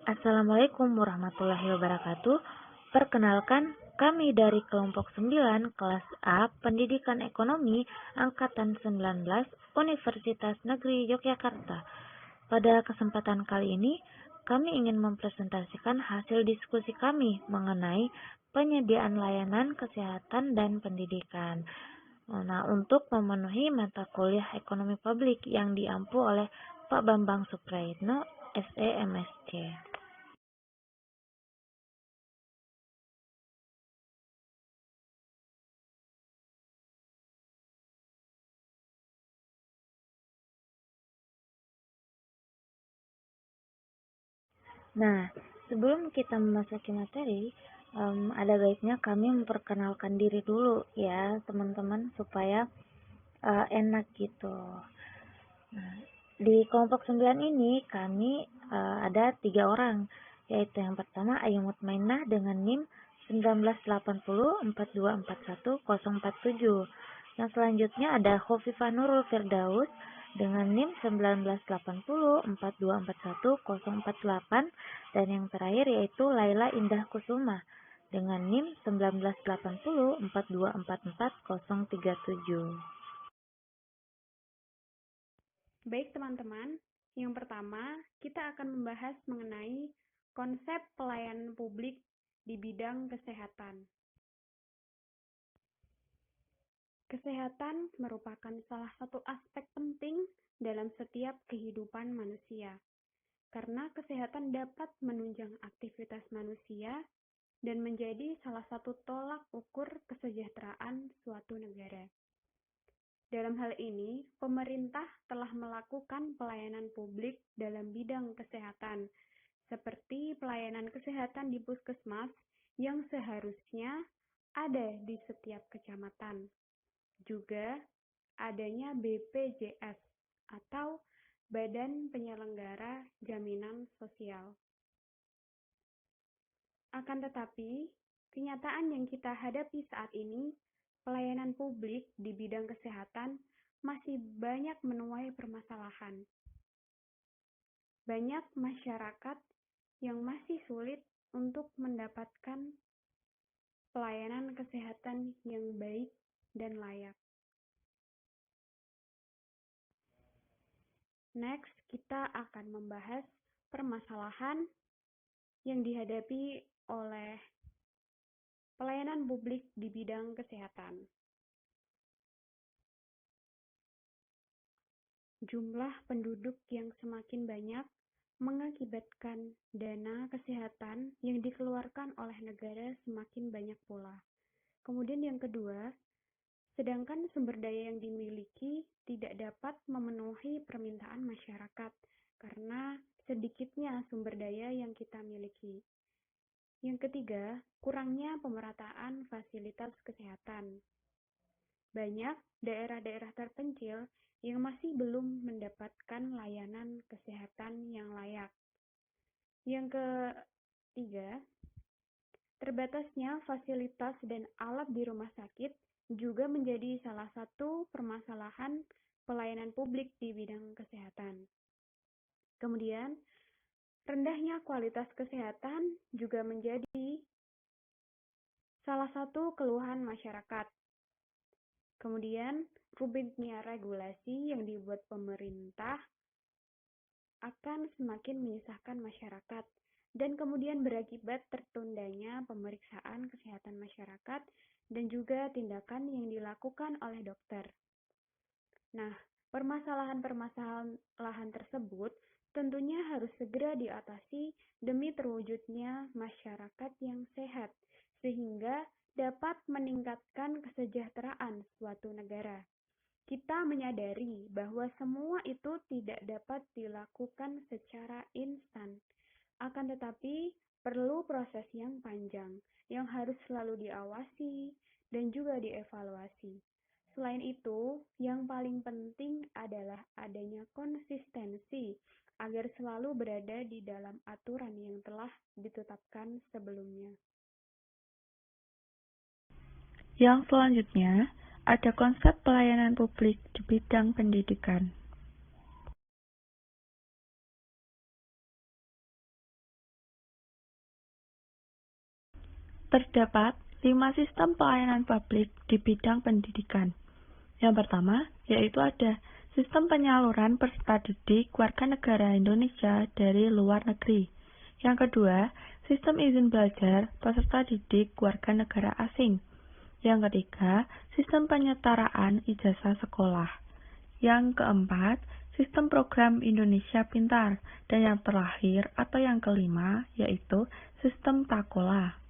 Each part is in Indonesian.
Assalamualaikum warahmatullahi wabarakatuh. Perkenalkan, kami dari kelompok 9 kelas A Pendidikan Ekonomi Angkatan 19 Universitas Negeri Yogyakarta. Pada kesempatan kali ini, kami ingin mempresentasikan hasil diskusi kami mengenai penyediaan layanan kesehatan dan pendidikan. Nah, untuk memenuhi mata kuliah ekonomi publik yang diampu oleh Pak Bambang Suprayitno, SE MSc. Nah, sebelum kita memasuki materi, ada baiknya kami memperkenalkan diri dulu ya, teman-teman, supaya enak gitu. Nah, di kelompok 9 ini kami ada 3 orang, yaitu yang pertama Ayu Mutmainah dengan NIM 1980424147. Yang selanjutnya ada Khofifah Nurul Firdaus dengan NIM 1980424148, dan yang terakhir yaitu Laila Indah Kusuma dengan NIM 198042444037. Baik teman-teman, yang pertama kita akan membahas mengenai konsep pelayanan publik di bidang kesehatan. Kesehatan merupakan salah satu aspek penting dalam setiap kehidupan manusia, karena kesehatan dapat menunjang aktivitas manusia dan menjadi salah satu tolak ukur kesejahteraan suatu negara. Dalam hal ini, pemerintah telah melakukan pelayanan publik dalam bidang kesehatan, seperti pelayanan kesehatan di puskesmas yang seharusnya ada di setiap kecamatan. Juga adanya BPJS atau Badan Penyelenggara Jaminan Sosial. Akan tetapi, kenyataan yang kita hadapi saat ini, pelayanan publik di bidang kesehatan masih banyak menuai permasalahan. Banyak masyarakat yang masih sulit untuk mendapatkan pelayanan kesehatan yang baik dan layak. Next, kita akan membahas permasalahan yang dihadapi oleh pelayanan publik di bidang kesehatan. Jumlah penduduk yang semakin banyak mengakibatkan dana kesehatan yang dikeluarkan oleh negara semakin banyak pula. Kemudian yang kedua, sedangkan sumber daya yang dimiliki tidak dapat memenuhi permintaan masyarakat karena sedikitnya sumber daya yang kita miliki. Yang ketiga, kurangnya pemerataan fasilitas kesehatan. Banyak daerah-daerah terpencil yang masih belum mendapatkan layanan kesehatan yang layak. Yang ketiga, terbatasnya fasilitas dan alat di rumah sakit juga menjadi salah satu permasalahan pelayanan publik di bidang kesehatan. Kemudian, rendahnya kualitas kesehatan juga menjadi salah satu keluhan masyarakat. Kemudian, rumitnya regulasi yang dibuat pemerintah akan semakin menyusahkan masyarakat dan kemudian berakibat tertundanya pemeriksaan kesehatan masyarakat dan juga tindakan yang dilakukan oleh dokter. Nah, permasalahan-permasalahan tersebut tentunya harus segera diatasi demi terwujudnya masyarakat yang sehat, sehingga dapat meningkatkan kesejahteraan suatu negara. Kita menyadari bahwa semua itu tidak dapat dilakukan secara instan, akan tetapi perlu proses yang panjang, yang harus selalu diawasi dan juga dievaluasi. Selain itu, yang paling penting adalah adanya konsistensi agar selalu berada di dalam aturan yang telah ditetapkan sebelumnya. Yang selanjutnya, ada konsep pelayanan publik di bidang pendidikan. Terdapat 5 sistem pelayanan publik di bidang pendidikan. Yang pertama, yaitu ada sistem penyaluran peserta didik warga negara Indonesia dari luar negeri. Yang kedua, sistem izin belajar peserta didik warga negara asing. Yang ketiga, sistem penyetaraan ijazah sekolah. Yang keempat, sistem program Indonesia Pintar. Dan yang terakhir atau yang kelima, yaitu sistem Takola.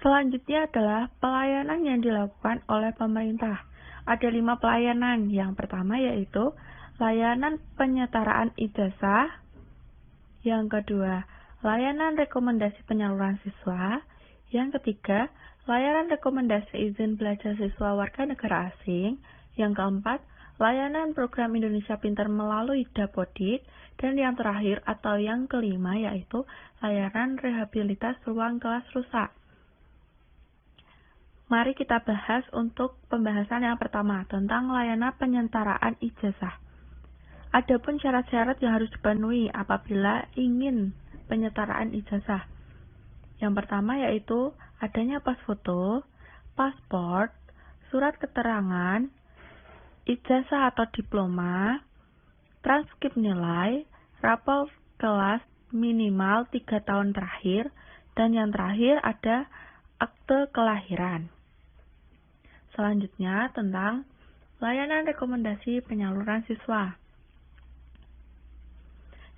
Selanjutnya adalah pelayanan yang dilakukan oleh pemerintah. Ada 5 pelayanan. Yang pertama yaitu layanan penyetaraan ijazah. Yang kedua, layanan rekomendasi penyaluran siswa. Yang ketiga, layanan rekomendasi izin belajar siswa warga negara asing. Yang keempat, layanan program Indonesia Pintar melalui Dapodik. Dan yang terakhir atau yang kelima yaitu layanan rehabilitas ruang kelas rusak. Mari kita bahas untuk pembahasan yang pertama tentang layanan penyetaraan ijazah. Adapun syarat-syarat yang harus dipenuhi apabila ingin penyetaraan ijazah. Yang pertama yaitu adanya pas foto, paspor, surat keterangan, ijazah atau diploma, transkrip nilai, rapor kelas minimal 3 tahun terakhir, dan yang terakhir ada akte kelahiran. Selanjutnya tentang layanan rekomendasi penyaluran siswa.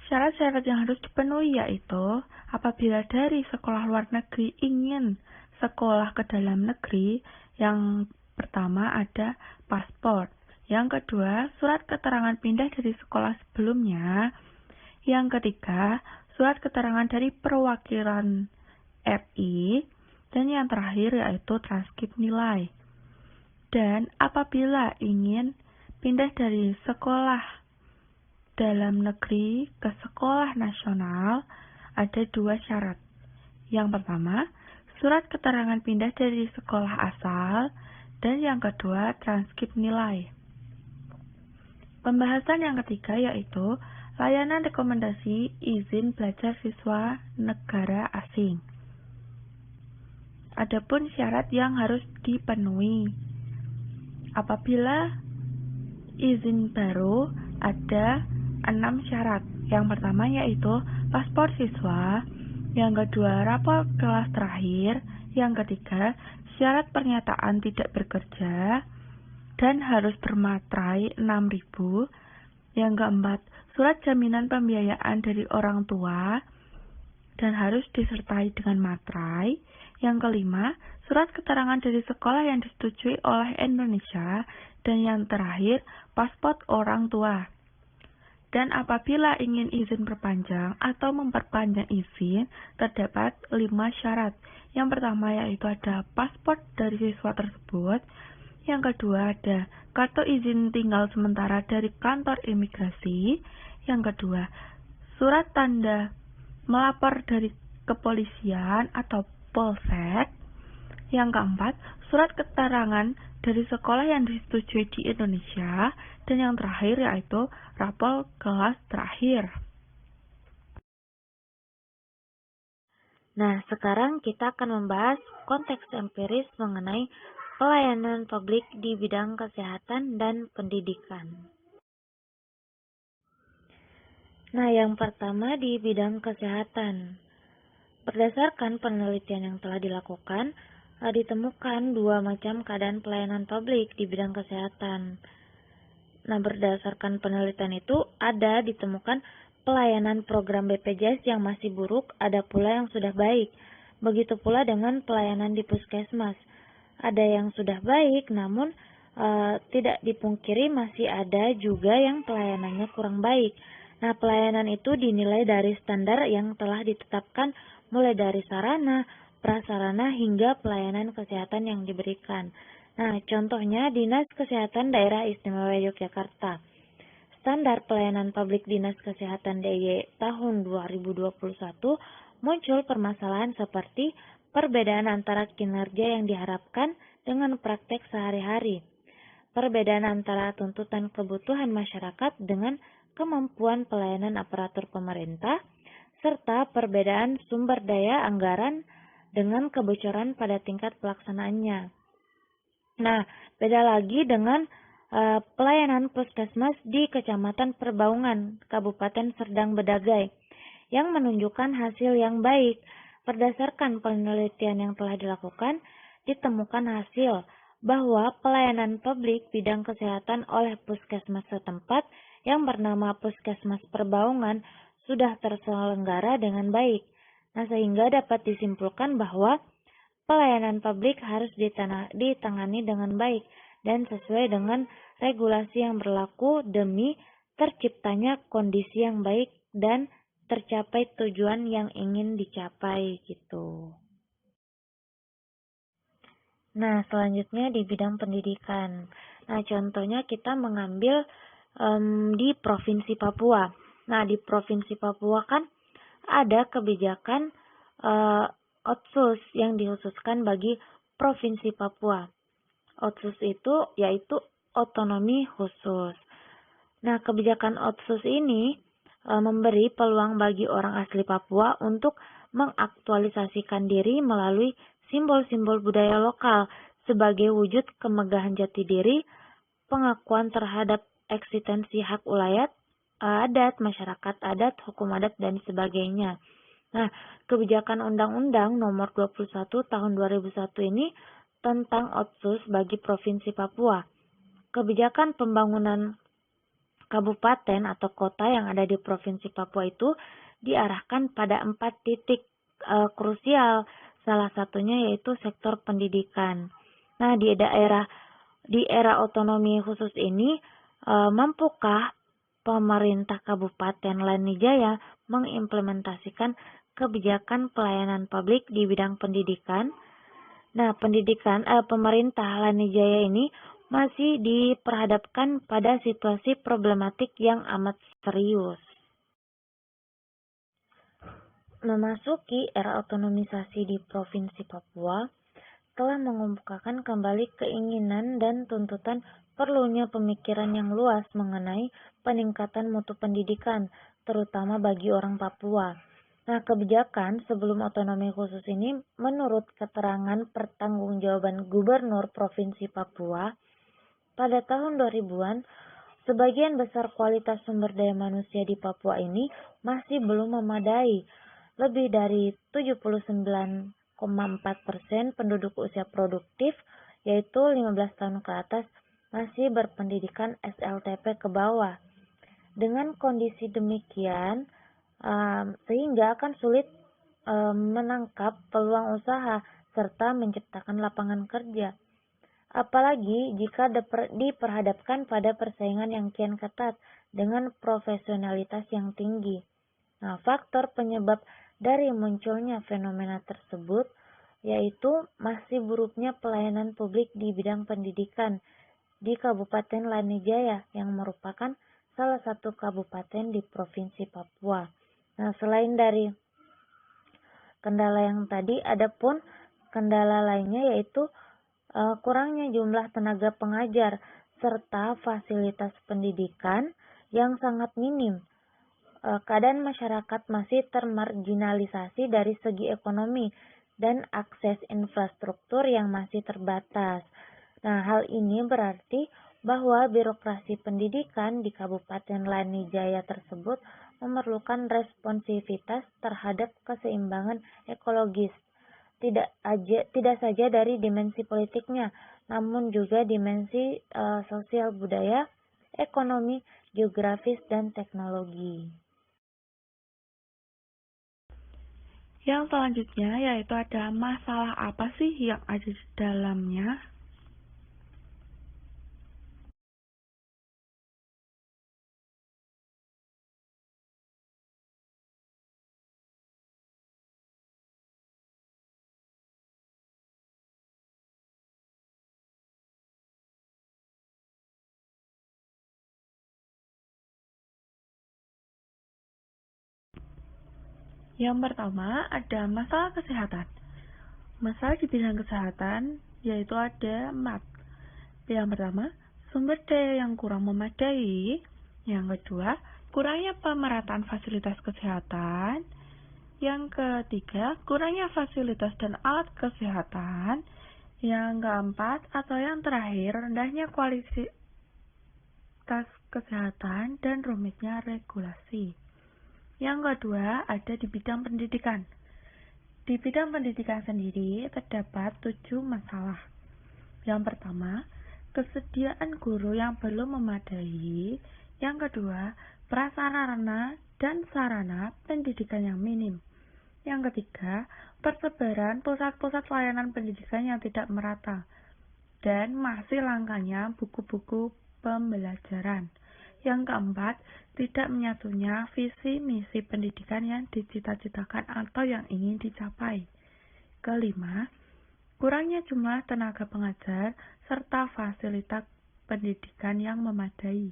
Syarat-syarat yang harus dipenuhi yaitu apabila dari sekolah luar negeri ingin sekolah ke dalam negeri, yang pertama ada paspor. Yang kedua, surat keterangan pindah dari sekolah sebelumnya. Yang ketiga, surat keterangan dari perwakilan RI. Dan yang terakhir yaitu transkrip nilai. Dan apabila ingin pindah dari sekolah dalam negeri ke sekolah nasional, ada 2 syarat. Yang pertama, surat keterangan pindah dari sekolah asal, dan yang kedua, transkrip nilai. Pembahasan yang ketiga yaitu layanan rekomendasi izin belajar siswa negara asing. Adapun syarat yang harus dipenuhi. Apabila izin baru ada 6 syarat. Yang pertama yaitu paspor siswa, yang kedua rapor kelas terakhir, yang ketiga syarat pernyataan tidak bekerja dan harus bermaterai 6.000, yang keempat surat jaminan pembiayaan dari orang tua dan harus disertai dengan materai. Yang kelima, surat keterangan dari sekolah yang disetujui oleh Indonesia. Dan yang terakhir, paspor orang tua. Dan apabila ingin izin perpanjang atau memperpanjang izin, terdapat 5 syarat. Yang pertama yaitu ada paspor dari siswa tersebut. Yang kedua ada kartu izin tinggal sementara dari kantor imigrasi. Yang kedua, surat tanda melapor dari kepolisian atau Polsek. Yang keempat, surat keterangan dari sekolah yang disetujui di Indonesia. Dan yang terakhir yaitu rapor kelas terakhir. Nah, sekarang kita akan membahas konteks empiris mengenai pelayanan publik di bidang kesehatan dan pendidikan. Nah, yang pertama di bidang kesehatan. Berdasarkan penelitian yang telah dilakukan, ditemukan 2 macam keadaan pelayanan publik di bidang kesehatan. Nah, berdasarkan penelitian itu, ada ditemukan pelayanan program BPJS yang masih buruk, ada pula yang sudah baik. Begitu pula dengan pelayanan di puskesmas. Ada yang sudah baik, namun tidak dipungkiri masih ada juga yang pelayanannya kurang baik. Nah, pelayanan itu dinilai dari standar yang telah ditetapkan mulai dari sarana, prasarana, hingga pelayanan kesehatan yang diberikan. Nah, contohnya Dinas Kesehatan Daerah Istimewa Yogyakarta. Standar pelayanan publik Dinas Kesehatan DIY tahun 2021 muncul permasalahan seperti perbedaan antara kinerja yang diharapkan dengan praktek sehari-hari. perbedaan antara tuntutan kebutuhan masyarakat dengan kemampuan pelayanan aparatur pemerintah, serta perbedaan sumber daya anggaran dengan kebocoran pada tingkat pelaksanaannya. Nah, beda lagi dengan pelayanan puskesmas di Kecamatan Perbaungan, Kabupaten Serdang Bedagai, yang menunjukkan hasil yang baik. Berdasarkan penelitian yang telah dilakukan, ditemukan hasil bahwa pelayanan publik bidang kesehatan oleh puskesmas setempat yang bernama Puskesmas Perbaungan sudah terselenggara dengan baik. Nah, sehingga dapat disimpulkan bahwa pelayanan publik harus ditangani dengan baik dan sesuai dengan regulasi yang berlaku demi terciptanya kondisi yang baik dan tercapai tujuan yang ingin dicapai gitu. Nah, selanjutnya di bidang pendidikan. Nah, contohnya kita mengambil di Provinsi Papua. Nah, di Provinsi Papua kan ada kebijakan Otsus yang dikhususkan bagi Provinsi Papua. Otsus itu yaitu otonomi khusus. Nah, kebijakan Otsus ini memberi peluang bagi orang asli Papua untuk mengaktualisasikan diri melalui simbol-simbol budaya lokal sebagai wujud kemegahan jati diri, pengakuan terhadap eksistensi hak ulayat, adat, masyarakat adat, hukum adat, dan sebagainya. Nah, kebijakan Undang-Undang Nomor 21 Tahun 2001 ini tentang Otsus bagi Provinsi Papua. Kebijakan pembangunan kabupaten atau kota yang ada di Provinsi Papua itu diarahkan pada 4 titik krusial, salah satunya yaitu sektor pendidikan. Nah, di era otonomi khusus ini, mampukah pemerintah Kabupaten Lanijaya mengimplementasikan kebijakan pelayanan publik di bidang pendidikan? Nah, pemerintah Lanijaya ini masih diperhadapkan pada situasi problematik yang amat serius. Memasuki era otonomisasi di Provinsi Papua telah mengemukakan kembali keinginan dan tuntutan perlunya pemikiran yang luas mengenai peningkatan mutu pendidikan, terutama bagi orang Papua. Nah, kebijakan sebelum otonomi khusus ini menurut keterangan pertanggungjawaban Gubernur Provinsi Papua, pada tahun 2000-an, sebagian besar kualitas sumber daya manusia di Papua ini masih belum memadai. Lebih dari 79,4% penduduk usia produktif, yaitu 15 tahun ke atas, masih berpendidikan SLTP ke bawah. Dengan kondisi demikian, sehingga akan sulit menangkap peluang usaha serta menciptakan lapangan kerja. Apalagi jika diperhadapkan pada persaingan yang kian ketat dengan profesionalitas yang tinggi. Nah, faktor penyebab dari munculnya fenomena tersebut yaitu masih buruknya pelayanan publik di bidang pendidikan di Kabupaten Lanijaya yang merupakan salah satu kabupaten di Provinsi Papua. Nah, selain dari kendala yang tadi, ada pun kendala lainnya yaitu kurangnya jumlah tenaga pengajar serta fasilitas pendidikan yang sangat minim. Keadaan masyarakat masih termarginalisasi dari segi ekonomi dan akses infrastruktur yang masih terbatas. Nah, hal ini berarti bahwa birokrasi pendidikan di Kabupaten Lanijaya tersebut memerlukan responsivitas terhadap keseimbangan ekologis. Tidak saja dari dimensi politiknya, namun juga dimensi sosial budaya, ekonomi, geografis, dan teknologi. Yang selanjutnya yaitu ada masalah apa sih yang ada di dalamnya? Yang pertama ada masalah kesehatan. Masalah di bidang kesehatan yaitu ada 4. Yang pertama, sumber daya yang kurang memadai. Yang kedua, kurangnya pemerataan fasilitas kesehatan. Yang ketiga, kurangnya fasilitas dan alat kesehatan. Yang keempat, atau yang terakhir, rendahnya kualitas kesehatan dan rumitnya regulasi. Yang kedua, ada di bidang pendidikan. Di bidang pendidikan sendiri, terdapat 7 masalah. Yang pertama, kesediaan guru yang belum memadai. Yang kedua, prasarana dan sarana pendidikan yang minim. Yang ketiga, persebaran pusat-pusat layanan pendidikan yang tidak merata. Dan masih langkanya buku-buku pembelajaran. Yang keempat, tidak menyatunya visi misi pendidikan yang dicita-citakan atau yang ingin dicapai. Kelima, kurangnya jumlah tenaga pengajar serta fasilitas pendidikan yang memadai.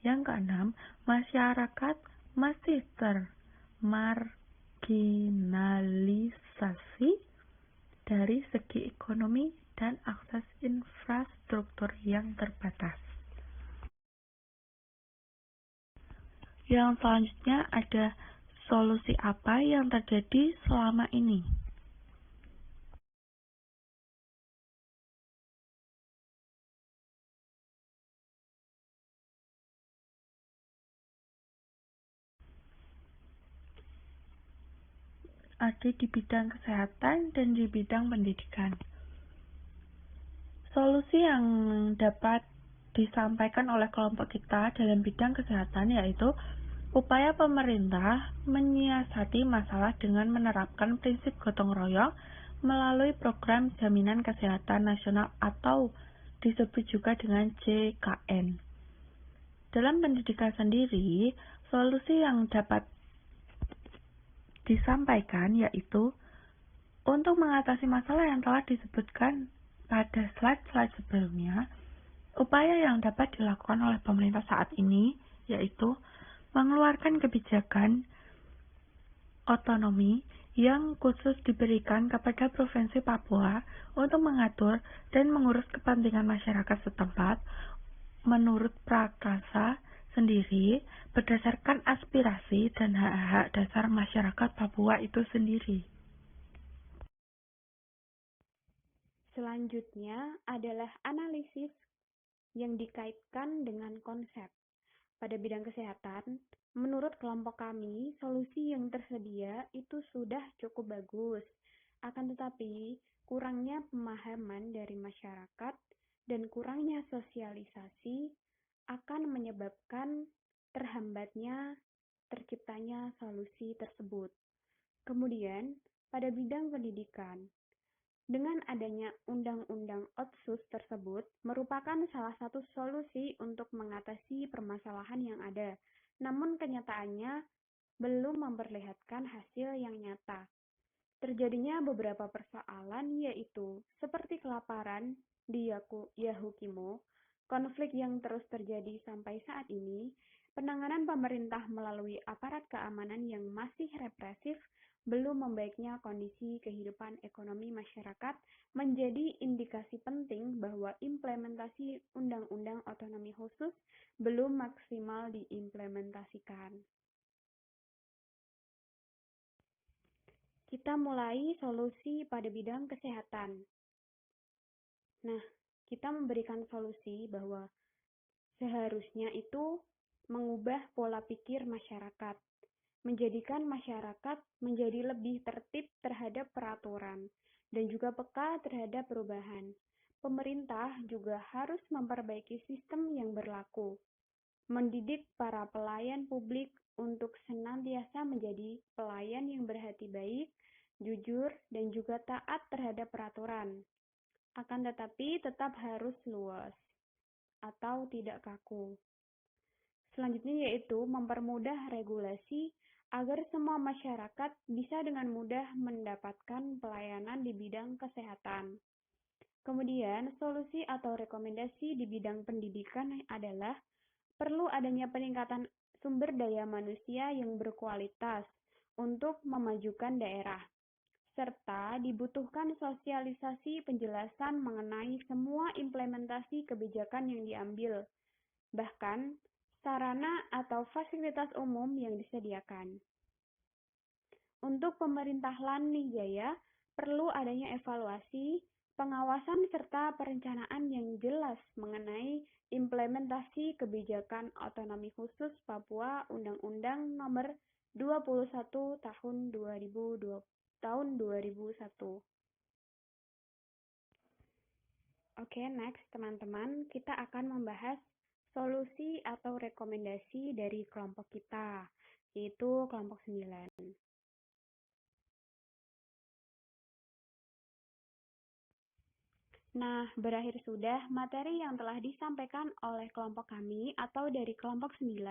Yang keenam, masyarakat masih termarginalisasi dari segi ekonomi dan akses infrastruktur yang terbatas. Yang selanjutnya ada solusi apa yang terjadi selama ini. Ada di bidang kesehatan dan di bidang pendidikan. Solusi yang dapat disampaikan oleh kelompok kita dalam bidang kesehatan yaitu upaya pemerintah menyiasati masalah dengan menerapkan prinsip gotong royong melalui program jaminan kesehatan nasional atau disebut juga dengan JKN. Dalam pendidikan sendiri, solusi yang dapat disampaikan yaitu untuk mengatasi masalah yang telah disebutkan pada slide-slide sebelumnya, upaya yang dapat dilakukan oleh pemerintah saat ini yaitu mengeluarkan kebijakan otonomi yang khusus diberikan kepada Provinsi Papua untuk mengatur dan mengurus kepentingan masyarakat setempat menurut Prakarsa sendiri berdasarkan aspirasi dan hak-hak dasar masyarakat Papua itu sendiri. Selanjutnya adalah analisis yang dikaitkan dengan konsep. Pada bidang kesehatan, menurut kelompok kami, solusi yang tersedia itu sudah cukup bagus. Akan tetapi, kurangnya pemahaman dari masyarakat dan kurangnya sosialisasi akan menyebabkan terhambatnya terciptanya solusi tersebut. Kemudian, pada bidang pendidikan, dengan adanya Undang-Undang Otsus tersebut merupakan salah satu solusi untuk mengatasi permasalahan yang ada, namun kenyataannya belum memperlihatkan hasil yang nyata. Terjadinya beberapa persoalan yaitu seperti kelaparan di Yahukimo, konflik yang terus terjadi sampai saat ini, penanganan pemerintah melalui aparat keamanan yang masih represif, belum membaiknya kondisi kehidupan ekonomi masyarakat menjadi indikasi penting bahwa implementasi Undang-Undang Otonomi Khusus belum maksimal diimplementasikan. Kita mulai solusi pada bidang kesehatan. Nah, kita memberikan solusi bahwa seharusnya itu mengubah pola pikir masyarakat, menjadikan masyarakat menjadi lebih tertib terhadap peraturan, dan juga peka terhadap perubahan. Pemerintah juga harus memperbaiki sistem yang berlaku, mendidik para pelayan publik untuk senantiasa menjadi pelayan yang berhati baik, jujur, dan juga taat terhadap peraturan. Akan tetapi tetap harus luas atau tidak kaku. Selanjutnya yaitu mempermudah regulasi agar semua masyarakat bisa dengan mudah mendapatkan pelayanan di bidang kesehatan. Kemudian, solusi atau rekomendasi di bidang pendidikan adalah perlu adanya peningkatan sumber daya manusia yang berkualitas untuk memajukan daerah. serta dibutuhkan sosialisasi penjelasan mengenai semua implementasi kebijakan yang diambil, bahkan sarana atau fasilitas umum yang disediakan. Untuk pemerintah Lani Jaya, perlu adanya evaluasi, pengawasan serta perencanaan yang jelas mengenai implementasi kebijakan otonomi khusus Papua Undang-Undang Nomor 21 Tahun 2001. Oke, next teman-teman, kita akan membahas solusi atau rekomendasi dari kelompok kita, yaitu kelompok 9. Nah, berakhir sudah materi yang telah disampaikan oleh kelompok kami atau dari kelompok 9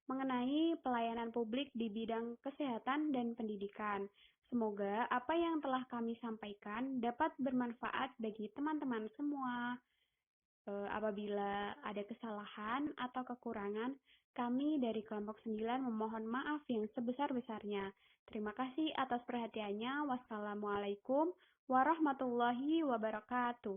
mengenai pelayanan publik di bidang kesehatan dan pendidikan. Semoga apa yang telah kami sampaikan dapat bermanfaat bagi teman-teman semua. Apabila ada kesalahan atau kekurangan, kami dari kelompok 9 memohon maaf yang sebesar-besarnya. Terima kasih atas perhatiannya. Wassalamualaikum warahmatullahi wabarakatuh.